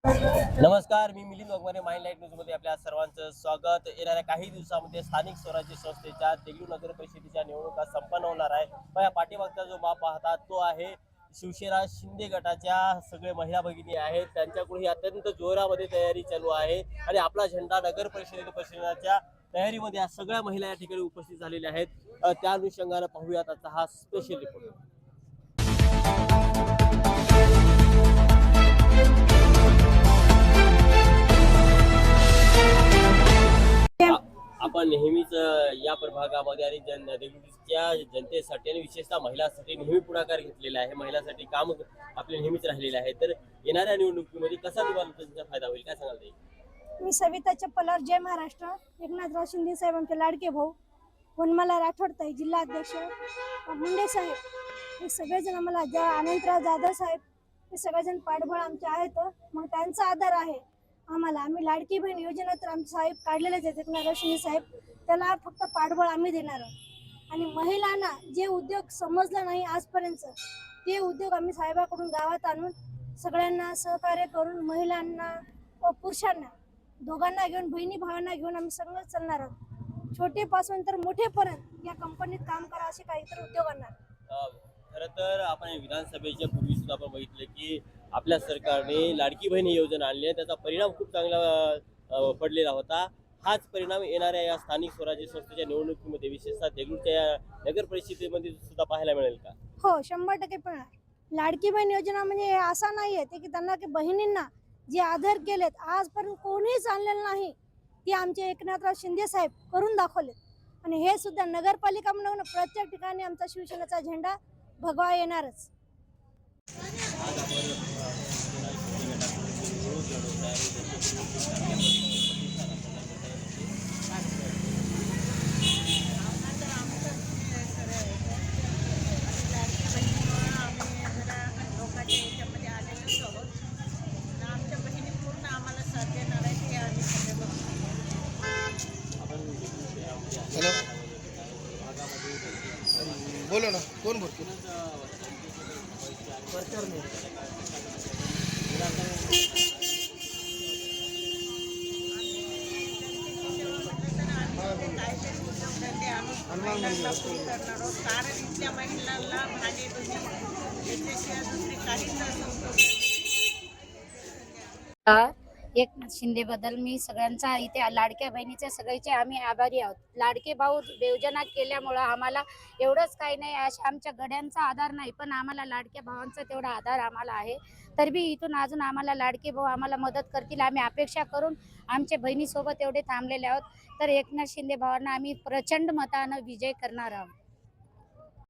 नमस्कार, मी Milind Waghmare. Mind light न्यूजमध्ये आपल्या सर्वांचं स्वागत. येणाऱ्या काही दिवसामध्ये स्थानिक स्वराज्य संस्थेच्या देगलूर नगर परिषदेच्या निवडणुका संपन्न होणार आहे. पण या पाठीमागचा जो माप पाहतात तो आहे शिवसेना शिंदे गटाच्या सगळे महिला भगिनी आहेत. त्यांच्याकडून अत्यंत जोरामध्ये तयारी चालू आहे आणि आपला झेंडा नगर परिषदेच्या तयारीमध्ये या सगळ्या महिला या ठिकाणी उपस्थित झालेल्या आहेत. त्या अनुषंगाने पाहूयात आजचा हा स्पेशल रिपोर्ट. आपण नेहमीच या प्रभागामध्ये आणि देगलूरच्या जनतेसाठी आणि विशेषतः महिलांसाठी नेहमी पुढाकार घेतलेला आहे. महिलांसाठी काम आपले नेहमीच राहिलेले आहे. तर येणाऱ्या निवडणुकीमध्ये कसा निवडणुकीचा फायदा होईल, काय सांगाल ताई? मी सविता चप्पलवार, जय महाराष्ट्र. एकनाथराव शिंदे साहेब आमचे लाडके भाऊ, वनमाला राठोड ताई, जिल्हा अध्यक्ष मुंडे साहेब, हे सगळेजण आम्हाला, अनंतराव जाधव साहेब, हे सगळेजण पाठबळ आमचे आहेत. मग त्यांचा आधार आहे आम्हाला. आम्ही लाडकी बहीण योजना तर आमचे साहेब काढलेलेच आहेत, एकनाथराव शिंदे साहेब, त्याला फक्त पाठबळ आम्ही देणार आहोत. आणि महिलांना जे उद्योग समजलं नाही आजपर्यंत, ते उद्योग आम्ही साहेबाकडून गावात आणून सगळ्यांना सहकार्य करून महिलांना व पुरुषांना दोघांना घेऊन, बहिणी भावांना घेऊन आम्ही सगळं चालणार आहोत. छोटेपासून तर मोठेपर्यंत या कंपनीत काम करा असे काहीतरी उद्योग आणणार. खरं तर आपण विधानसभेच्या पूर्वी सुद्धा आपण बघितलं की आपल्या सरकारने लाडकी बहीण योजना आणली आहे. त्याचा परिणाम खूप चांगला पडलेला होता. हाच परिणाम येणाऱ्या या स्थानिक स्वराज्य संस्थेच्या निवडणुकीमध्ये विशेषतः देगलूरच्या नगर परिषदेमध्ये सुद्धा पाहायला मिळेल का? हो, 100% पण. लाडकी बहीण योजना म्हणजे असा नाही आहे की त्यांना की बहिणींना जे आधार केलेत आजपर्यंत कोणीच आणलेलं नाही, ते आमचे एकनाथराव शिंदे साहेब करून दाखवले. आणि हे सुद्धा नगरपालिका म्हणून प्रत्येक ठिकाणी आमचा शिवसेनेचा झेंडा भगवा येणारच. हॅलो, बोलो ना, कोण बोलतो? कारण इथल्या महिलांना भांडी याच्याशिवाय दुसरी काहीच एकनाथ शिंदे बद्दल मी सगळ्यांचा इथे लाडक्या बहिणीचे सगळ्याचे आम्ही आभारी आहोत. लाडके भाऊ योजना केल्यामुळं आम्हाला एवढंच काही नाही, अशा आमच्या गड्यांचा आधार नाही, पण आम्हाला लाडक्या भावांचा तेवढा आधार आम्हाला आहे. तर बी इथून अजून आम्हाला लाडके भाऊ आम्हाला मदत करतील, आम्ही अपेक्षा करून आमच्या बहिणीसोबत एवढे थांबलेले आहोत. तर एकनाथ शिंदे भावांना आम्ही प्रचंड मतानं विजय करणार आहोत.